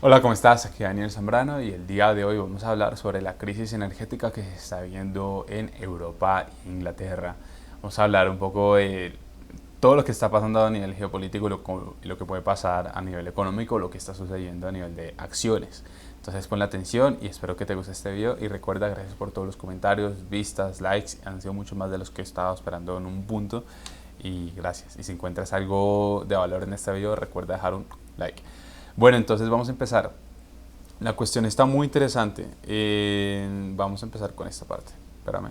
Hola, ¿cómo estás? Aquí Daniel Zambrano y el día de hoy vamos a hablar sobre la crisis energética que se está viendo en Europa e Inglaterra. Vamos a hablar un poco de todo lo que está pasando a nivel geopolítico y lo que puede pasar a nivel económico, lo que está sucediendo a nivel de acciones. Entonces pon la atención y espero que te guste este video y recuerda, gracias por todos los comentarios, vistas, likes, han sido mucho más de los que estaba esperando en un punto y gracias. Y si encuentras algo de valor en este video, recuerda dejar un like. Bueno, entonces vamos a empezar. La cuestión está muy interesante. Vamos a empezar con esta parte. Espérame.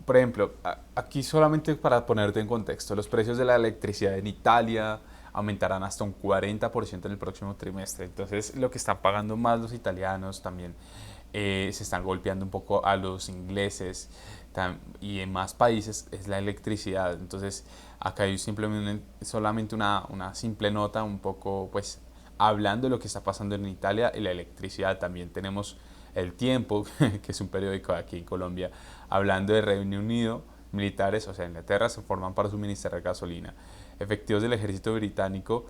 Por ejemplo, aquí solamente para ponerte en contexto, los precios de la electricidad en Italia aumentarán hasta un 40% en el próximo trimestre. Entonces, lo que están pagando más los italianos también se están golpeando un poco a los ingleses y en más países es la electricidad. Entonces, acá hay simplemente solamente una simple nota, un poco pues hablando de lo que está pasando en Italia y la electricidad. También tenemos El Tiempo, que es un periódico aquí en Colombia, hablando de Reino Unido, militares, o sea, Inglaterra, se forman para suministrar gasolina. Efectivos del ejército británico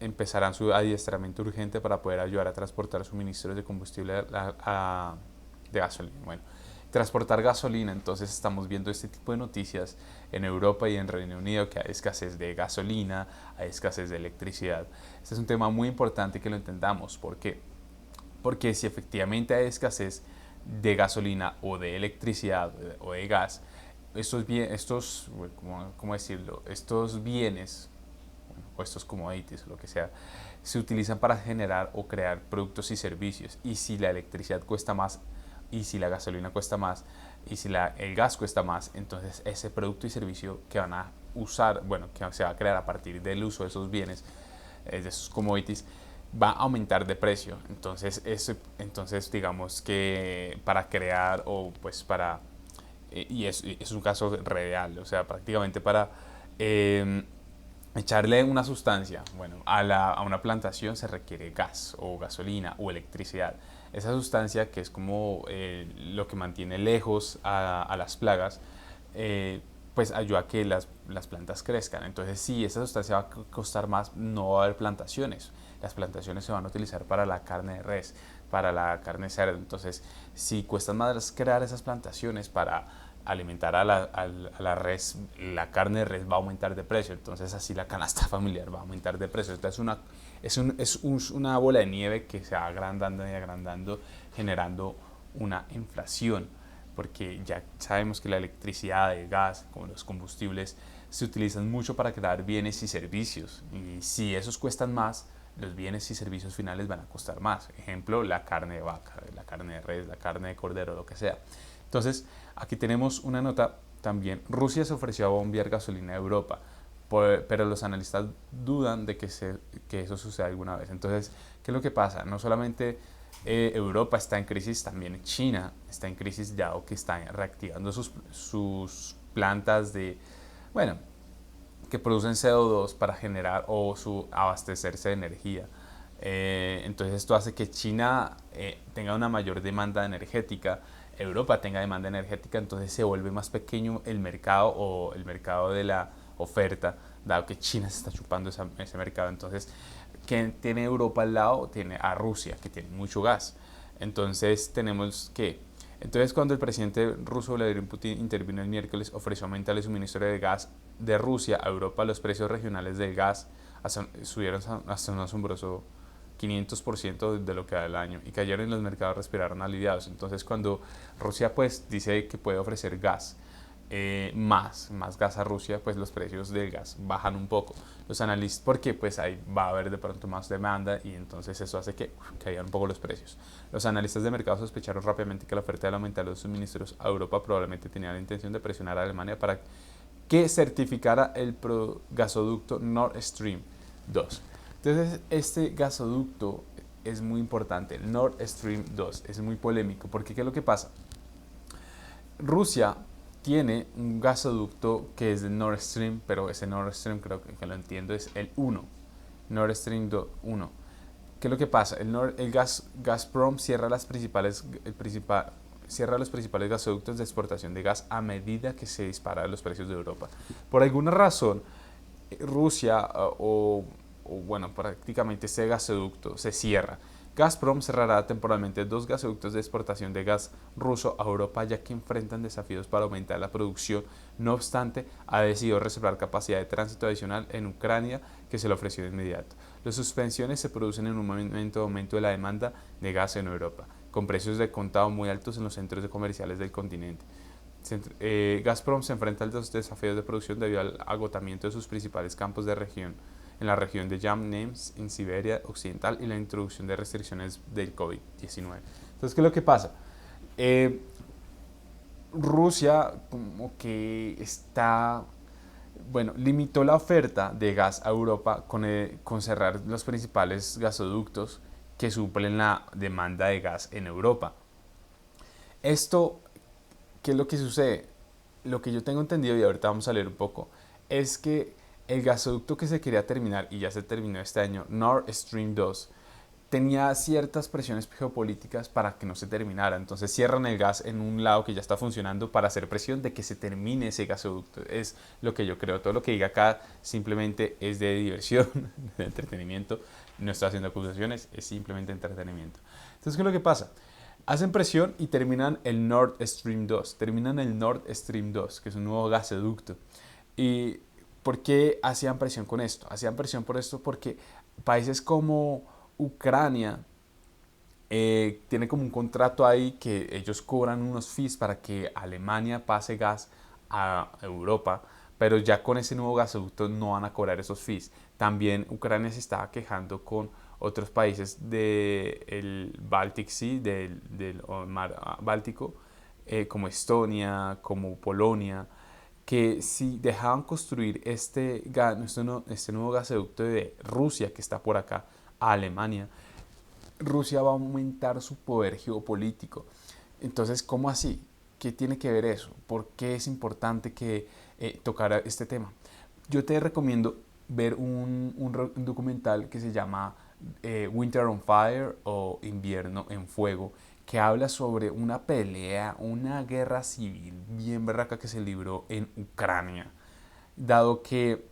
empezarán su adiestramiento urgente para poder ayudar a transportar suministros de combustible de gasolina. Bueno, transportar gasolina, entonces estamos viendo este tipo de noticias en Europa y en Reino Unido, que hay escasez de gasolina, hay escasez de electricidad. Este es un tema muy importante que lo entendamos. ¿Por qué? Porque si efectivamente hay escasez de gasolina o de electricidad o de gas, ¿cómo decirlo? Estos bienes o estos commodities o lo que sea, se utilizan para generar o crear productos y servicios. Y si la electricidad cuesta más, y si la gasolina cuesta más, y si el gas cuesta más, entonces ese producto y servicio que van a usar, bueno, que se va a crear a partir del uso de esos bienes, de esos commodities, va a aumentar de precio. Entonces digamos que para crear o pues para, y es un caso real, o sea, prácticamente para eh, echarle una sustancia, bueno, a una plantación se requiere gas o gasolina o electricidad. Esa sustancia que es como lo que mantiene lejos a las plagas, eh, pues ayuda a que las plantas crezcan. Entonces, si esa sustancia va a costar más, no va a haber plantaciones. Las plantaciones se van a utilizar para la carne de res, para la carne de cerdo. Entonces, si cuesta más crear esas plantaciones para alimentar a la res, la carne de res va a aumentar de precio. Entonces, así la canasta familiar va a aumentar de precio. Entonces, una bola de nieve que se va agrandando y agrandando, generando una inflación, porque ya sabemos que la electricidad, el gas, como los combustibles, se utilizan mucho para crear bienes y servicios. Y si esos cuestan más, los bienes y servicios finales van a costar más. Ejemplo, la carne de vaca, la carne de res, la carne de cordero, lo que sea. Entonces, aquí tenemos una nota también. Rusia se ofreció a bombear gasolina a Europa, pero los analistas dudan de que eso suceda alguna vez. Entonces, ¿qué es lo que pasa? No solamente Europa está en crisis, también China está en crisis ya o que está reactivando sus plantas bueno, que producen CO2 para generar o abastecerse de energía. Entonces esto hace que China tenga una mayor demanda energética, Europa tenga demanda energética, entonces se vuelve más pequeño el mercado o el mercado de la oferta, dado que China se está chupando ese mercado. Entonces, ¿quién tiene Europa al lado? Tiene a Rusia, que tiene mucho gas. Entonces tenemos que entonces, cuando el presidente ruso Vladimir Putin intervino el miércoles, ofreció aumentar el suministro de gas de Rusia a Europa. Los precios regionales del gas subieron hasta un asombroso 500% de lo que da el año y cayeron en los mercados, respiraron aliviados. Entonces, cuando Rusia pues dice que puede ofrecer gas, más gas a Rusia, pues los precios del gas bajan un poco. Los analistas, porque pues ahí va a haber de pronto más demanda y entonces eso hace que caigan un poco los precios. Los analistas de mercado sospecharon rápidamente que la oferta de aumentar los suministros a Europa probablemente tenía la intención de presionar a Alemania para que certificara el gasoducto Nord Stream 2. Entonces, este gasoducto es muy importante, el Nord Stream 2, es muy polémico, porque ¿qué es lo que pasa? Rusia tiene un gasoducto que es de Nord Stream, pero ese Nord Stream creo que lo entiendo es el 1, Nord Stream 1. ¿Qué es lo que pasa? Gazprom cierra los principales gasoductos de exportación de gas a medida que se disparan los precios de Europa. Por alguna razón, Rusia o o bueno, prácticamente este gasoducto se cierra. Gazprom cerrará temporalmente 2 gasoductos de exportación de gas ruso a Europa, ya que enfrentan desafíos para aumentar la producción. No obstante, ha decidido reservar capacidad de tránsito adicional en Ucrania, que se le ofreció de inmediato. Las suspensiones se producen en un momento de aumento de la demanda de gas en Europa, con precios de contado muy altos en los centros comerciales del continente. Gazprom se enfrenta a los desafíos de producción debido al agotamiento de sus principales campos de región en la región de Yamnems, en Siberia Occidental, y la introducción de restricciones del COVID-19. Entonces, ¿qué es lo que pasa? Eh, Rusia como que está, bueno, limitó la oferta de gas a Europa con cerrar los principales gasoductos que suplen la demanda de gas en Europa. Esto, ¿qué es lo que sucede? Lo que yo tengo entendido, y ahorita vamos a leer un poco, es que el gasoducto que se quería terminar, y ya se terminó este año, Nord Stream 2, tenía ciertas presiones geopolíticas para que no se terminara. Entonces cierran el gas en un lado que ya está funcionando para hacer presión de que se termine ese gasoducto. Es lo que yo creo. Todo lo que diga acá simplemente es de diversión, de entretenimiento. No está haciendo acusaciones, es simplemente entretenimiento. Entonces, ¿qué es lo que pasa? Hacen presión y terminan el Nord Stream 2. Terminan el Nord Stream 2, que es un nuevo gasoducto. ¿Y por qué hacían presión con esto? Hacían presión por esto porque países como Ucrania tiene como un contrato ahí que ellos cobran unos fees para que Alemania pase gas a Europa, pero ya con ese nuevo gasoducto no van a cobrar esos fees. También Ucrania se estaba quejando con otros países del Baltic Sea, del mar Báltico, como Estonia, como Polonia, que si dejaban construir este nuevo gasoducto de Rusia que está por acá a Alemania, Rusia va a aumentar su poder geopolítico. Entonces, ¿cómo así? ¿Qué tiene que ver eso? ¿Por qué es importante que tocara este tema? Yo te recomiendo ver un documental que se llama Winter on Fire o Invierno en Fuego, que habla sobre una pelea, una guerra civil bien berraca que se libró en Ucrania, dado que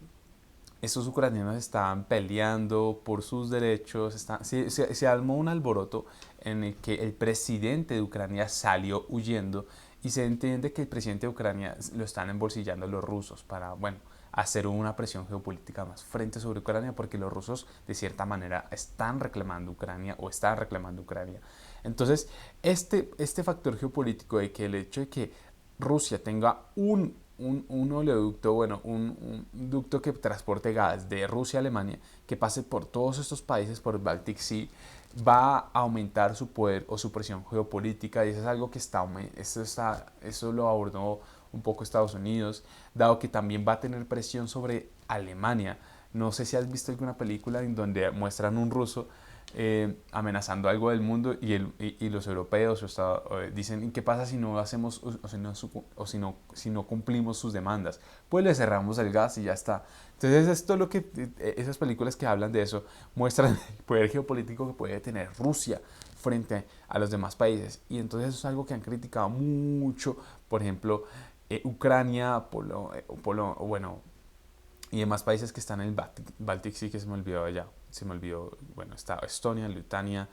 estos ucranianos estaban peleando por sus derechos, se armó un alboroto en el que el presidente de Ucrania salió huyendo y se entiende que el presidente de Ucrania lo están embolsillando los rusos para, bueno, hacer una presión geopolítica más frente sobre Ucrania, porque los rusos de cierta manera están reclamando Ucrania o están reclamando Ucrania. Entonces, este factor geopolítico de que el hecho de que Rusia tenga un oleoducto, bueno, un ducto que transporte gas de Rusia a Alemania, que pase por todos estos países, por el Baltic Sea, va a aumentar su poder o su presión geopolítica, y eso es algo que eso lo abordó un poco Estados Unidos, dado que también va a tener presión sobre Alemania. No sé si has visto alguna película en donde muestran un ruso amenazando algo del mundo y los europeos dicen, ¿y qué pasa si no hacemos si no cumplimos sus demandas? Pues le cerramos el gas y ya está. Entonces esto es lo que esas películas que hablan de eso muestran el poder geopolítico que puede tener Rusia frente a los demás países, y entonces eso es algo que han criticado mucho, por ejemplo, Ucrania, bueno, y demás países que están en el Baltic Sea, que se me olvidó allá. Se me olvidó, bueno, está Estonia, Lituania,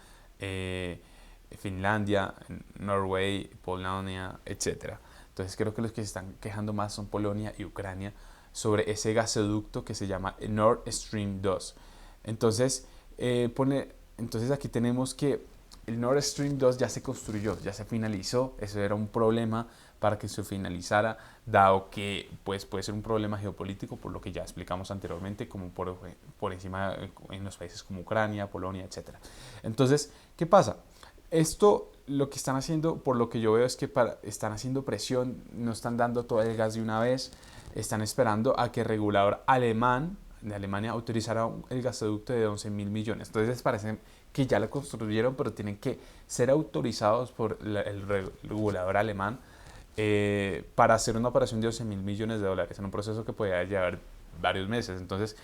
Finlandia, Norway, Polonia, etcétera. Entonces creo que los que se están quejando más son Polonia y Ucrania sobre ese gasoducto que se llama Nord Stream 2. Entonces, entonces aquí tenemos que el Nord Stream 2 ya se construyó, ya se finalizó. Eso era un problema para que se finalizara, dado que pues, puede ser un problema geopolítico, por lo que ya explicamos anteriormente, como por encima en los países como Ucrania, Polonia, etc. Entonces, ¿qué pasa? Esto lo que están haciendo, por lo que yo veo, es que están haciendo presión, no están dando todo el gas de una vez, están esperando a que el regulador alemán de Alemania autorizara el gasoducto de 11.000 millones. Entonces parece que ya lo construyeron, pero tienen que ser autorizados por el regulador alemán para hacer una operación de 11.000 millones de dólares en un proceso que podría llevar varios meses. Entonces,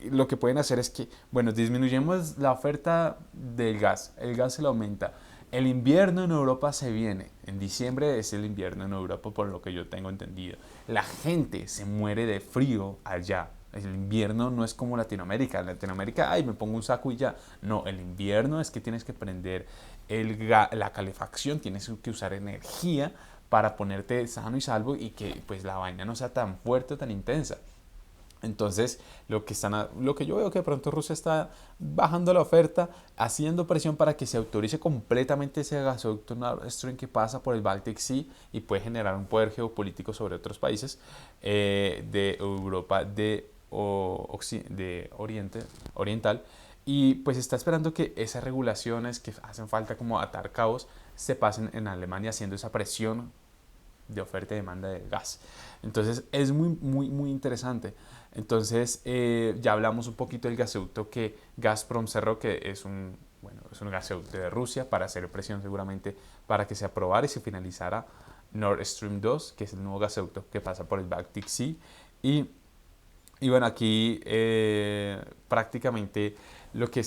lo que pueden hacer es que, bueno, disminuyemos la oferta del gas, el gas se lo aumenta. El invierno en Europa se viene, en diciembre es el invierno en Europa, por lo que yo tengo entendido. La gente se muere de frío allá, El invierno no es como Latinoamérica. En Latinoamérica, ay, me pongo un saco y ya. No, el invierno es que tienes que prender la calefacción, tienes que usar energía para ponerte sano y salvo y que pues la vaina no sea tan fuerte, tan intensa. Entonces, lo que yo veo que de pronto Rusia está bajando la oferta, haciendo presión para que se autorice completamente ese gasoducto Nord Stream que pasa por el Baltic Sea y puede generar un poder geopolítico sobre otros países de Europa de Oriental. Y pues está esperando que esas regulaciones que hacen falta como atar cabos se pasen en Alemania, haciendo esa presión de oferta y demanda de gas. Entonces es muy interesante. Entonces ya hablamos un poquito del gasoducto que Gazprom cerró, que es un gasoducto de Rusia para hacer presión seguramente para que se aprobara y se finalizara Nord Stream 2, que es el nuevo gasoducto que pasa por el Baltic Sea. Y, y bueno, aquí prácticamente lo que he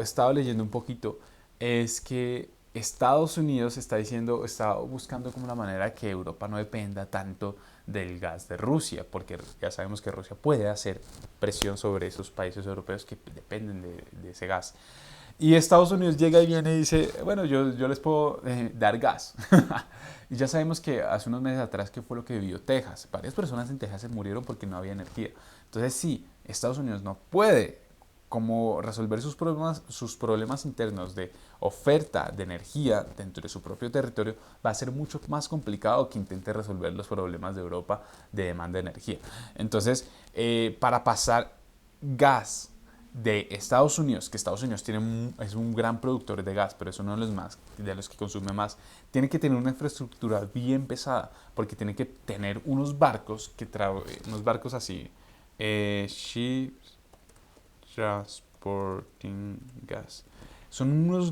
estado leyendo un poquito es que Estados Unidos está buscando como la manera que Europa no dependa tanto del gas de Rusia, porque ya sabemos que Rusia puede hacer presión sobre esos países europeos que dependen de ese gas. Y Estados Unidos llega y viene y dice, bueno, yo les puedo dar gas. Y ya sabemos que hace unos meses atrás, ¿qué fue lo que vivió Texas? Varias personas en Texas se murieron porque no había energía. Entonces sí, Estados Unidos no puede como resolver sus problemas internos de oferta de energía dentro de su propio territorio, va a ser mucho más complicado que intente resolver los problemas de Europa de demanda de energía. Entonces, para pasar gas de Estados Unidos, que Estados Unidos es un gran productor de gas, pero es uno de los que consume más, tiene que tener una infraestructura bien pesada, porque tiene que tener unos barcos unos barcos así, ships transporting gas. Son unos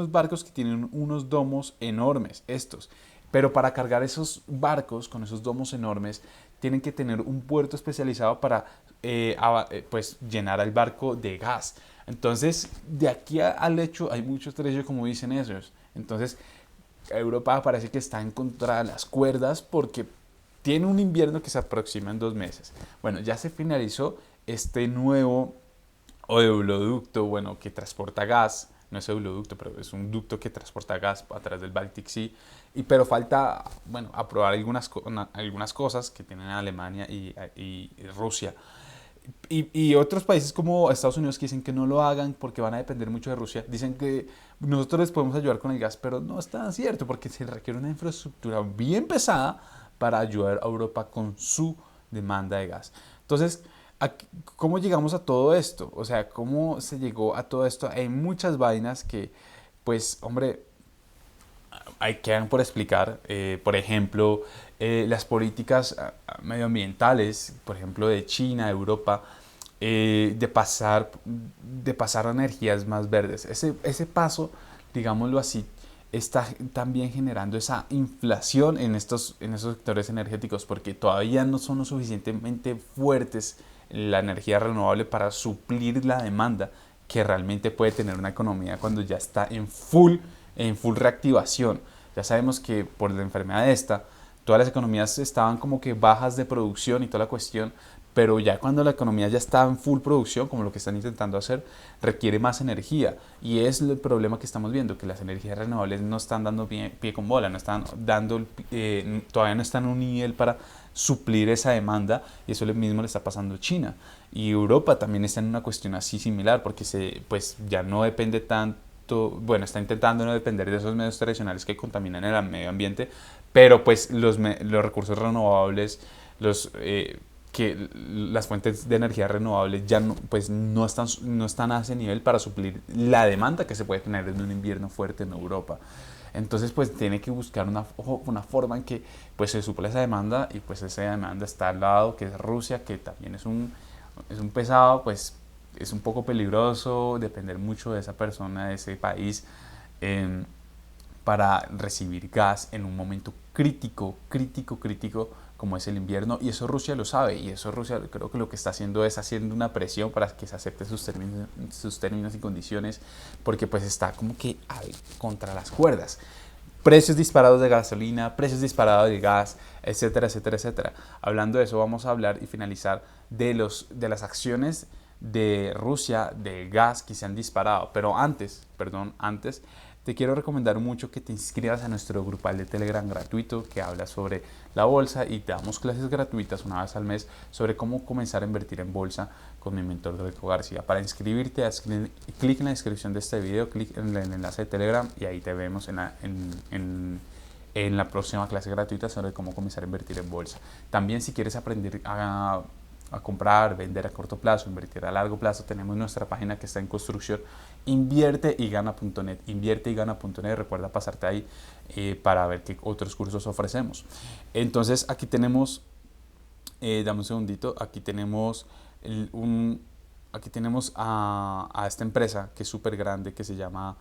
barcos que tienen unos domos enormes, estos. Pero para cargar esos barcos con esos domos enormes, tienen que tener un puerto especializado para pues llenar el barco de gas. Entonces, de aquí al hecho hay muchos trechos, como dicen ellos. Entonces, Europa parece que está en contra de las cuerdas porque tiene un invierno que se aproxima en 2 meses. Bueno, ya se finalizó este nuevo oleoducto, bueno, que transporta gas. No es oleoducto, pero es un ducto que transporta gas a través del Baltic Sea. Pero falta, bueno, aprobar algunas cosas que tienen Alemania y Rusia. Y otros países como Estados Unidos que dicen que no lo hagan porque van a depender mucho de Rusia, dicen que nosotros les podemos ayudar con el gas, pero no es tan cierto porque se requiere una infraestructura bien pesada para ayudar a Europa con su demanda de gas. Entonces, ¿cómo llegamos a todo esto? O sea, ¿cómo se llegó a todo esto? Hay muchas vainas que, pues, hombre, quedan por explicar. Por ejemplo, las políticas medioambientales, por ejemplo, de China, de Europa, de pasar a energías más verdes. Ese paso, digámoslo así, está también generando esa inflación en esos sectores energéticos porque todavía no son lo suficientemente fuertes la energía renovable para suplir la demanda que realmente puede tener una economía cuando ya está en full reactivación. Ya sabemos que por la enfermedad esta, todas las economías estaban como que bajas de producción y toda la cuestión, pero ya cuando la economía ya está en full producción, como lo que están intentando hacer, requiere más energía. Y es el problema que estamos viendo, que las energías renovables no están dando pie con bola, no están dando, todavía no están en un nivel para suplir esa demanda, y eso mismo le está pasando a China. Y Europa también está en una cuestión así similar, porque pues ya no depende tanto, bueno, está intentando no depender de esos medios tradicionales que contaminan el medio ambiente, pero pues los recursos renovables, que las fuentes de energía renovables ya no, pues no están a ese nivel para suplir la demanda que se puede tener en un invierno fuerte en Europa. Entonces pues tiene que buscar una forma en que pues se suple esa demanda, y pues esa demanda está al lado, que es Rusia, que también es un pesado, pues es un poco peligroso depender mucho de esa persona, de ese país, eh, para recibir gas en un momento crítico como es el invierno, y eso Rusia lo sabe, y eso Rusia creo que lo que está haciendo es haciendo una presión para que se acepten sus términos y condiciones, porque pues está como que contra las cuerdas. precios disparados de gasolina, precios disparados de gas, etcétera, etcétera, etcétera. Hablando de eso, vamos a hablar y finalizar de las acciones de Rusia de gas que se han disparado. Pero antes, te quiero recomendar mucho que te inscribas a nuestro grupal de Telegram gratuito que habla sobre la bolsa y te damos clases gratuitas una vez al mes sobre cómo comenzar a invertir en bolsa con mi mentor Greco García. Para inscribirte, haz clic en la descripción de este video, clic en el enlace de Telegram y ahí te vemos en la próxima clase gratuita sobre cómo comenzar a invertir en bolsa. También si quieres aprender a comprar, vender a corto plazo, invertir a largo plazo, tenemos nuestra página que está en construcción, invierteygana.net, invierteygana.net, recuerda pasarte ahí para ver qué otros cursos ofrecemos. Entonces aquí tenemos, dame un segundito, aquí tenemos a esta empresa que es súper grande que se llama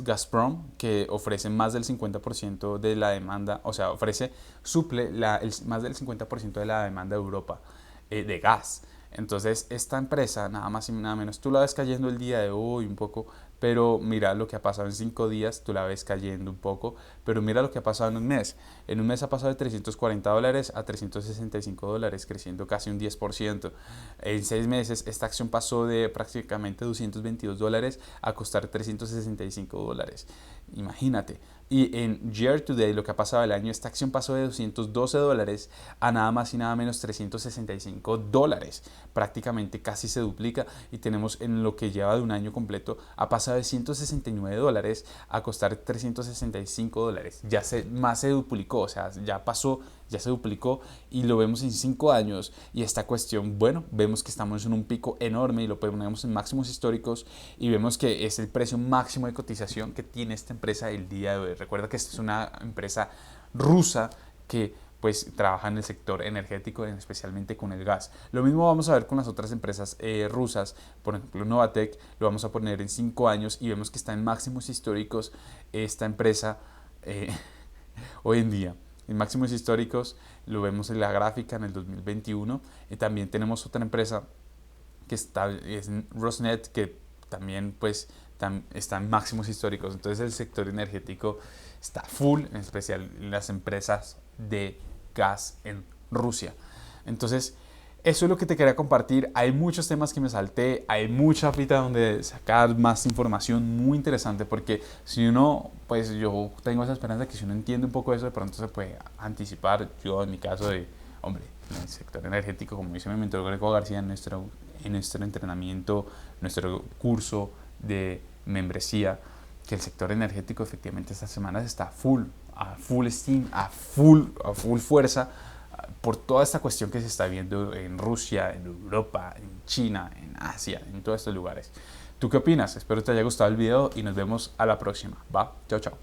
Gazprom, que ofrece más del 50% de la demanda, o sea, suple más del 50% de la demanda de Europa de gas. Entonces, esta empresa, nada más y nada menos, tú la ves cayendo el día de hoy un poco, pero mira lo que ha pasado en 5 días, tú la ves cayendo un poco, pero mira lo que ha pasado en un mes. En un mes ha pasado de $340 a $365, creciendo casi un 10%. En 6 meses, esta acción pasó de prácticamente $222 a costar $365. Imagínate. Y en Year to Date, lo que ha pasado el año, esta acción pasó de $212 a nada más y nada menos $365. Prácticamente casi se duplica y tenemos en lo que lleva de un año completo, ha pasado de $169 a costar $365. Más se duplicó, o sea, ya se duplicó y lo vemos en 5 años. Y esta cuestión, bueno, vemos que estamos en un pico enorme y lo ponemos en máximos históricos y vemos que es el precio máximo de cotización que tiene esta empresa el día de hoy. Recuerda que esta es una empresa rusa que pues trabaja en el sector energético, especialmente con el gas. Lo mismo vamos a ver con las otras empresas rusas, por ejemplo Novatek, lo vamos a poner en 5 años y vemos que está en máximos históricos esta empresa hoy en día. En máximos históricos lo vemos en la gráfica en el 2021. Y también tenemos otra empresa que es Rosneft, que también pues está en máximos históricos. Entonces el sector energético está full, en especial las empresas de gas en Rusia. Entonces eso es lo que te quería compartir. Hay muchos temas que me salté, hay mucha fita donde sacar más información muy interesante, porque si uno, pues yo tengo esa esperanza que si uno entiende un poco eso, de pronto se puede anticipar. Yo en mi caso hombre, en el sector energético, como dice mi mentor Greco García en nuestro entrenamiento, nuestro curso de membresía, que el sector energético efectivamente estas semanas está a full steam, a full fuerza, por toda esta cuestión que se está viendo en Rusia, en Europa, en China, en Asia, en todos estos lugares. ¿Tú qué opinas? Espero te haya gustado el video y nos vemos a la próxima. Va, chao, chao.